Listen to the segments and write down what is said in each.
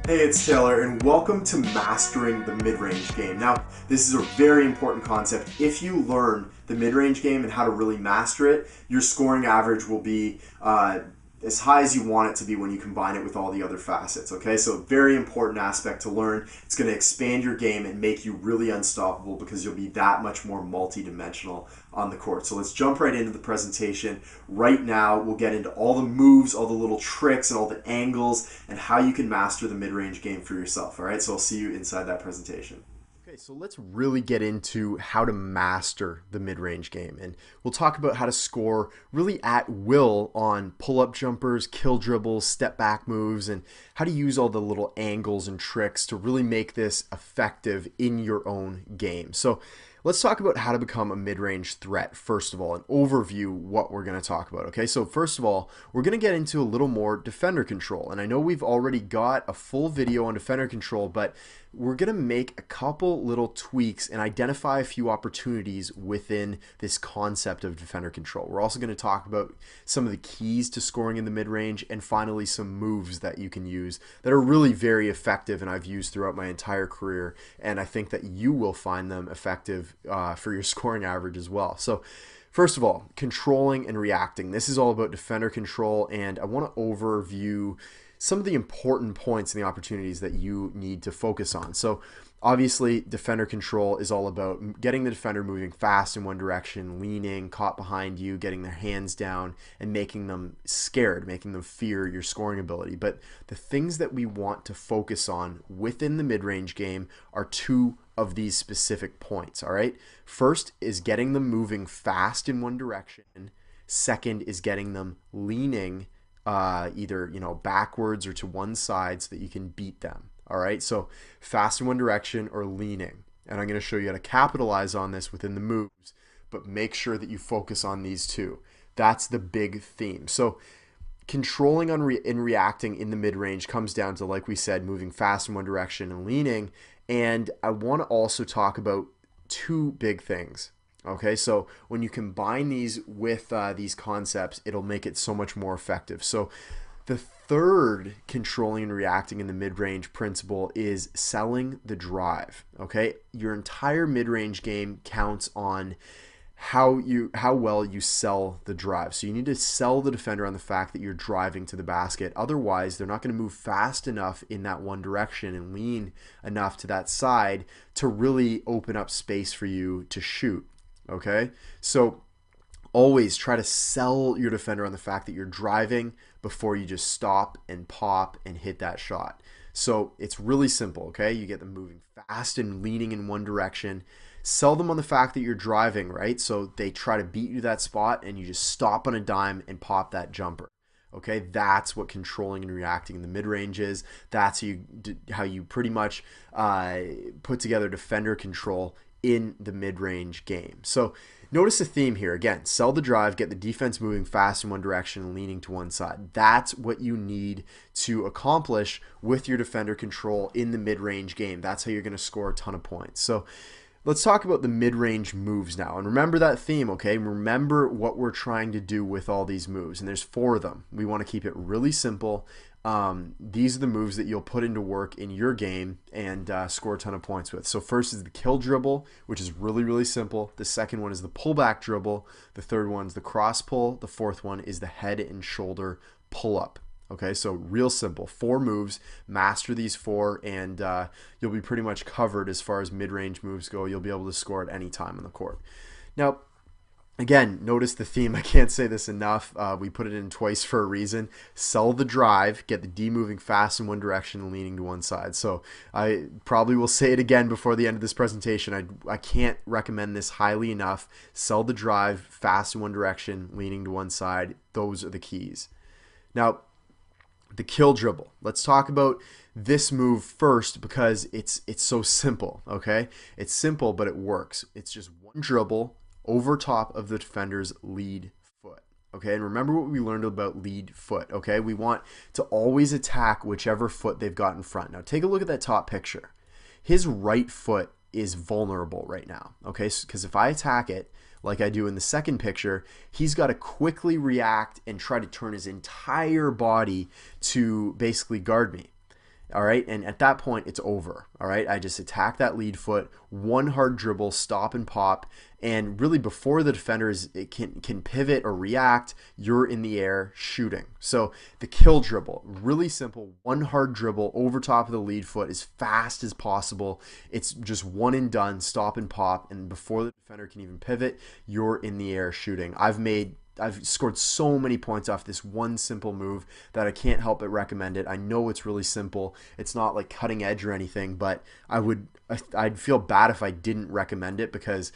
Hey, it's Taylor, and welcome to Mastering the Mid-Range Game. Now, this is a very important concept. If you learn the mid-range game and how to really master it, your scoring average will be as high as you want it to be when you combine it with all the other facets, okay? So, very important aspect to learn. It's going to expand your game and make you really unstoppable because you'll be that much more multi-dimensional on the court. So let's jump right into the presentation. Right now, we'll get into all the moves, all the little tricks, and all the angles, and how you can master the mid-range game for yourself, all right? So I'll see you inside that presentation. Okay, so let's really get into how to master the mid-range game. And we'll talk about how to score really at will on pull-up jumpers, kill dribbles, step-back moves, and how to use all the little angles and tricks to really make this effective in your own game. So let's talk about how to become a mid-range threat, first of all, an overview what we're going to talk about. Okay, so first of all, we're going to get into a little more defender control. And I know we've already got a full video on defender control, but we're going to make a couple little tweaks and identify a few opportunities within this concept of defender control. We're also going to talk about some of the keys to scoring in the mid-range, and finally some moves that you can use that are really very effective and I've used throughout my entire career, and I think that you will find them effective for your scoring average as well. So first of all, controlling and reacting. This is all about defender control, and I want to overview some of the important points and the opportunities that you need to focus on. So obviously, defender control is all about getting the defender moving fast in one direction, leaning, caught behind you, getting their hands down, and making them scared, making them fear your scoring ability. But the things that we want to focus on within the mid-range game are two of these specific points, all right? First is getting them moving fast in one direction. Second is getting them leaning either backwards or to one side so that you can beat them. All right, so fast in one direction or leaning. And I'm going to show you how to capitalize on this within the moves, but make sure that you focus on these two. That's the big theme. So controlling and reacting in the mid-range comes down to, like we said, moving fast in one direction and leaning. And I want to also talk about two big things. Okay, so when you combine these with these concepts, it'll make it so much more effective. So the third controlling and reacting in the mid-range principle is selling the drive. Okay, your entire mid-range game counts on how well you sell the drive. So you need to sell the defender on the fact that you're driving to the basket. Otherwise, they're not going to move fast enough in that one direction and lean enough to that side to really open up space for you to shoot. Okay, so always try to sell your defender on the fact that you're driving before you just stop and pop and hit that shot. So it's really simple, okay? You get them moving fast and leaning in one direction. Sell them on the fact that you're driving, right? So they try to beat you to that spot and you just stop on a dime and pop that jumper. Okay, that's what controlling and reacting in the mid-range is. That's how you pretty much put together defender control in the mid-range game. So notice the theme here. Again, sell the drive, get the defense moving fast in one direction and leaning to one side. That's what you need to accomplish with your defender control in the mid-range game. That's how you're going to score a ton of points. So let's talk about the mid-range moves now. And remember that theme, okay? Remember what we're trying to do with all these moves. And there's 4 of them. We want to keep it really simple. These are the moves that you'll put into work in your game and score a ton of points with. So first is the kill dribble, which is really, really simple. The second one is the pullback dribble. The third one is the cross pull. The fourth one is the head and shoulder pull up. Okay, so real simple. 4 moves. Master these 4 and you'll be pretty much covered as far as mid-range moves go. You'll be able to score at any time on the court. Now, again, notice the theme. I can't say this enough. We put it in twice for a reason. Sell the drive, get the D moving fast in one direction and leaning to one side. So I probably will say it again before the end of this presentation. I can't recommend this highly enough. Sell the drive, fast in one direction, leaning to one side. Those are the keys. Now, the kill dribble. Let's talk about this move first because it's so simple, okay? It's simple, but it works. It's just one dribble over top of the defender's lead foot. Okay, and remember what we learned about lead foot. Okay, we want to always attack whichever foot they've got in front. Now take a look at that top picture. His right foot is vulnerable right now. Okay, because if I attack it like I do in the second picture, he's got to quickly react and try to turn his entire body to basically guard me. All right, and at that point, it's over. All right, I just attack that lead foot, one hard dribble, stop and pop, and really before the defenders can pivot or react, you're in the air shooting. So the kill dribble, really simple, one hard dribble over top of the lead foot as fast as possible. It's just one and done, stop and pop, and before the defender can even pivot, you're in the air shooting. I've scored so many points off this one simple move that I can't help but recommend it. I know it's really simple. It's not like cutting edge or anything, but I'd feel bad if I didn't recommend it because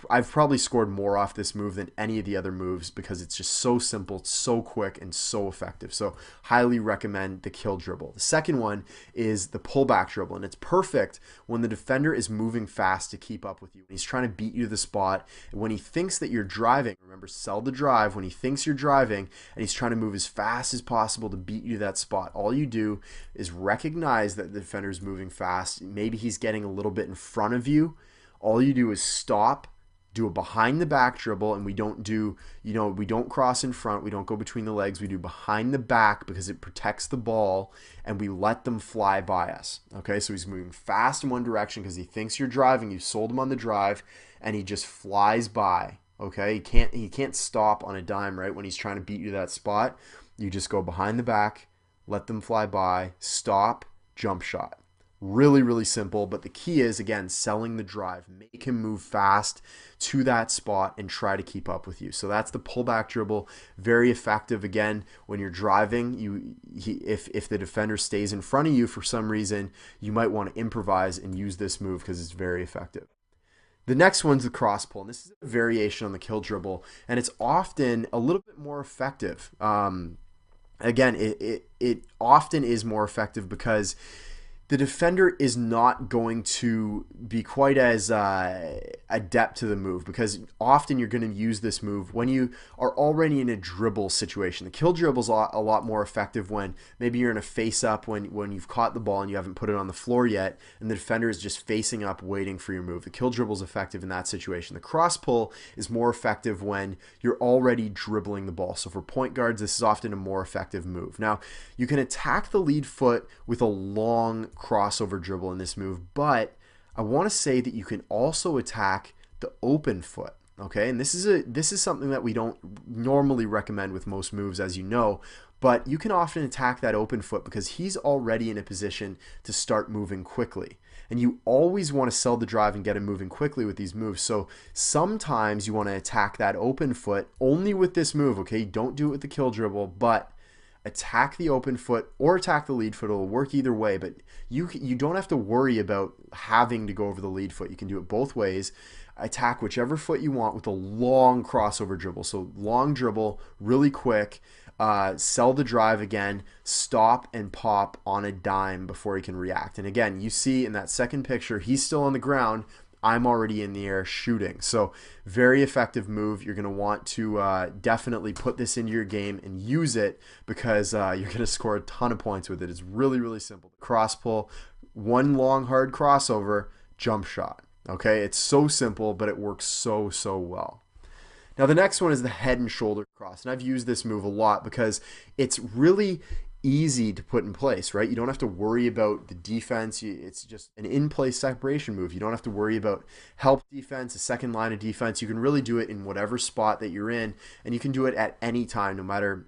I've probably scored more off this move than any of the other moves because it's just so simple, so quick, and so effective. So highly recommend the kill dribble. The second one is the pullback dribble, and it's perfect when the defender is moving fast to keep up with you. He's trying to beat you to the spot. And when he thinks that you're driving, remember, sell the drive. When he thinks you're driving and he's trying to move as fast as possible to beat you to that spot, all you do is recognize that the defender is moving fast. Maybe he's getting a little bit in front of you. All you do is stop, do a behind the back dribble, and we don't cross in front, we don't go between the legs, we do behind the back because it protects the ball, and we let them fly by us. Okay, so he's moving fast in one direction because he thinks you're driving, you sold him on the drive, and he just flies by. Okay, he can't stop on a dime, right? When he's trying to beat you to that spot, you just go behind the back, let them fly by, stop, jump shot. Really, really simple, but the key is, again, selling the drive. Make him move fast to that spot and try to keep up with you. So that's the pullback dribble. Very effective. Again, when you're driving, if the defender stays in front of you for some reason, you might want to improvise and use this move because it's very effective. The next one's the cross pull, and this is a variation on the kill dribble, and it's often a little bit more effective. Again, it often is more effective because the defender is not going to be quite as adept to the move because often you're going to use this move when you are already in a dribble situation. The kill dribble is a lot more effective when maybe you're in a face-up when you've caught the ball and you haven't put it on the floor yet and the defender is just facing up waiting for your move. The kill dribble is effective in that situation. The cross pull is more effective when you're already dribbling the ball. So for point guards, this is often a more effective move. Now, you can attack the lead foot with a long crossover dribble in this move, but I want to say that you can also attack the open foot. Okay, and this is something that we don't normally recommend with most moves, as you know, but you can often attack that open foot because he's already in a position to start moving quickly. And you always want to sell the drive and get him moving quickly with these moves. So sometimes you want to attack that open foot only with this move. Okay, don't do it with the kill dribble, but attack the open foot or attack the lead foot. It'll work either way, but you don't have to worry about having to go over the lead foot. You can do it both ways. Attack whichever foot you want with a long crossover dribble. So long dribble, really quick, sell the drive again, stop and pop on a dime before he can react. And again, you see in that second picture, he's still on the ground. I'm already in the air shooting. So very effective move. You're going to want to definitely put this into your game and use it because you're going to score a ton of points with it. It's really, really simple. Cross pull, one long hard crossover, jump shot. Okay, it's so simple, but it works so, so well. Now the next one is the head and shoulder cross. And I've used this move a lot because it's really easy to put in place, right? You don't have to worry about the defense. It's just an in-place separation move. You don't have to worry about help defense, a second line of defense. You can really do it in whatever spot that you're in, and you can do it at any time, no matter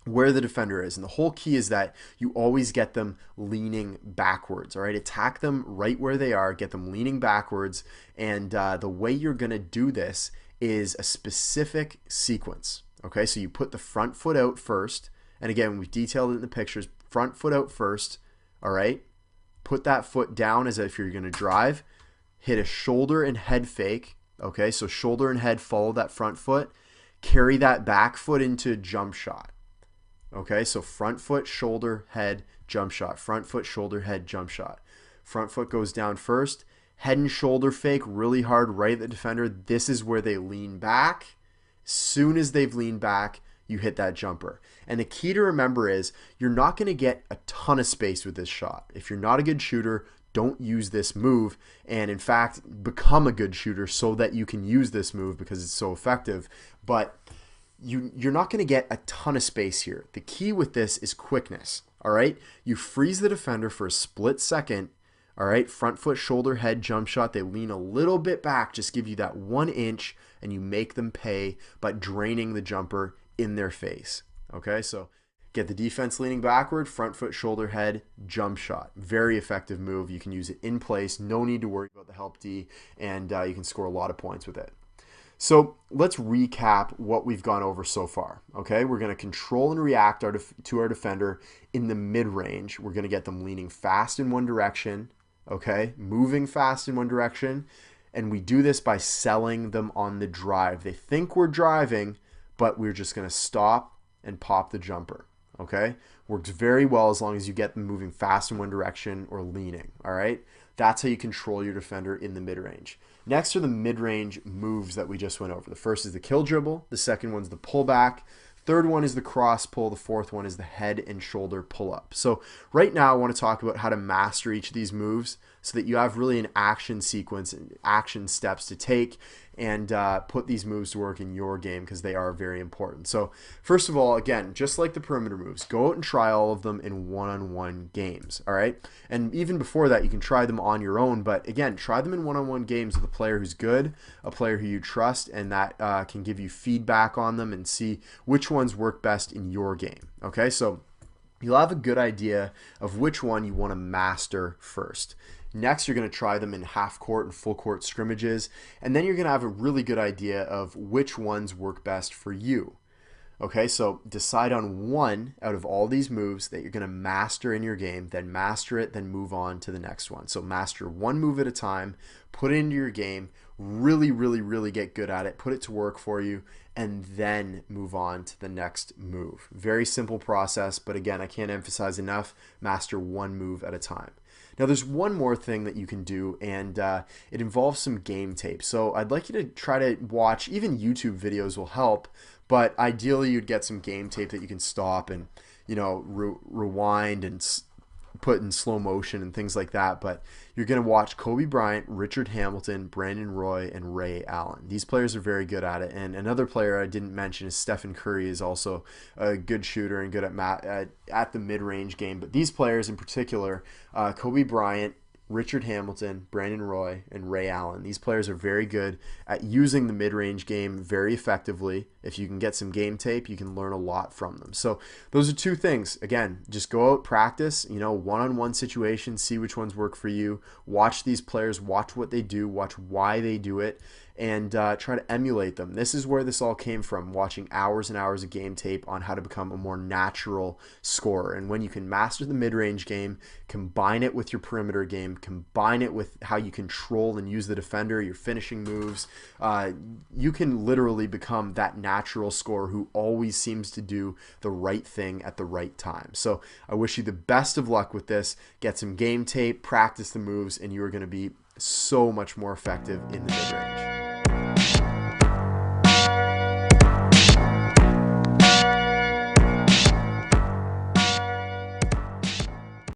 where the defender is. And the whole key is that you always get them leaning backwards, all right? Attack them right where they are, get them leaning backwards, and the way you're going to do this is a specific sequence, okay? So you put the front foot out first, and again, we've detailed it in the pictures, front foot out first, all right? Put that foot down as if you're going to drive, hit a shoulder and head fake, okay? So shoulder and head follow that front foot, carry that back foot into jump shot. Okay, so front foot, shoulder, head, jump shot. Front foot, shoulder, head, jump shot. Front foot goes down first. Head and shoulder fake really hard right at the defender. This is where they lean back. As soon as they've leaned back, you hit that jumper. And the key to remember is you're not going to get a ton of space with this shot. If you're not a good shooter, don't use this move. And in fact, become a good shooter so that you can use this move because it's so effective. But you're not going to get a ton of space here. The key with this is quickness. All right, you freeze the defender for a split second. All right, front foot, shoulder, head, jump shot. They lean a little bit back, just give you that 1 inch, and you make them pay by draining the jumper in their face. Okay, so get the defense leaning backward, front foot, shoulder, head, jump shot. Very effective move. You can use it in place. No need to worry about the help D, and you can score a lot of points with it. So let's recap what we've gone over so far. Okay, we're going to control and react to our defender in the mid-range. We're going to get them leaning fast in one direction, okay, moving fast in one direction, and we do this by selling them on the drive. They think we're driving, but we're just going to stop and pop the jumper, okay? Works very well as long as you get them moving fast in one direction or leaning, all right? That's how you control your defender in the mid-range. Next are the mid-range moves that we just went over. The first is the kill dribble. The second one's the pullback. Third one is the cross pull. The fourth one is the head and shoulder pull up. So right now I want to talk about how to master each of these moves so that you have really an action sequence and action steps to take and put these moves to work in your game because they are very important. So first of all, again, just like the perimeter moves, go out and try all of them in one-on-one games, all right? And even before that, you can try them on your own, but again, try them in one-on-one games with a player who's good, a player who you trust, and that can give you feedback on them and see which ones work best in your game, okay? So you'll have a good idea of which one you want to master first. Next, you're going to try them in half court and full court scrimmages, and then you're going to have a really good idea of which ones work best for you. Okay, so decide on one out of all these moves that you're going to master in your game, then master it, then move on to the next one. So master one move at a time, put it into your game, really, really, really get good at it, put it to work for you, and then move on to the next move. Very simple process, but again, I can't emphasize enough, master one move at a time. Now, there's one more thing that you can do, and it involves some game tape. So I'd like you to try to watch, even YouTube videos will help, but ideally you'd get some game tape that you can stop and, you know, rewind and put in slow motion and things like that. But you're going to watch Kobe Bryant, Richard Hamilton, Brandon Roy, and Ray Allen. These players are very good at it. And another player I didn't mention is Stephen Curry, is also a good shooter and good at the mid-range game. But these players in particular, Kobe Bryant, Richard Hamilton, Brandon Roy, and Ray Allen. These players are very good at using the mid-range game very effectively. If you can get some game tape, you can learn a lot from them. So those are two things. Again, just go out, practice, you know, one-on-one situations, see which ones work for you. Watch these players, watch what they do, watch why they do it, and try to emulate them. This is where this all came from, watching hours and hours of game tape on how to become a more natural scorer. And when you can master the mid-range game, combine it with your perimeter game, combine it with how you control and use the defender, your finishing moves, you can literally become that natural scorer who always seems to do the right thing at the right time. So I wish you the best of luck with this. Get some game tape, practice the moves, and you are going to be so much more effective in the mid-range.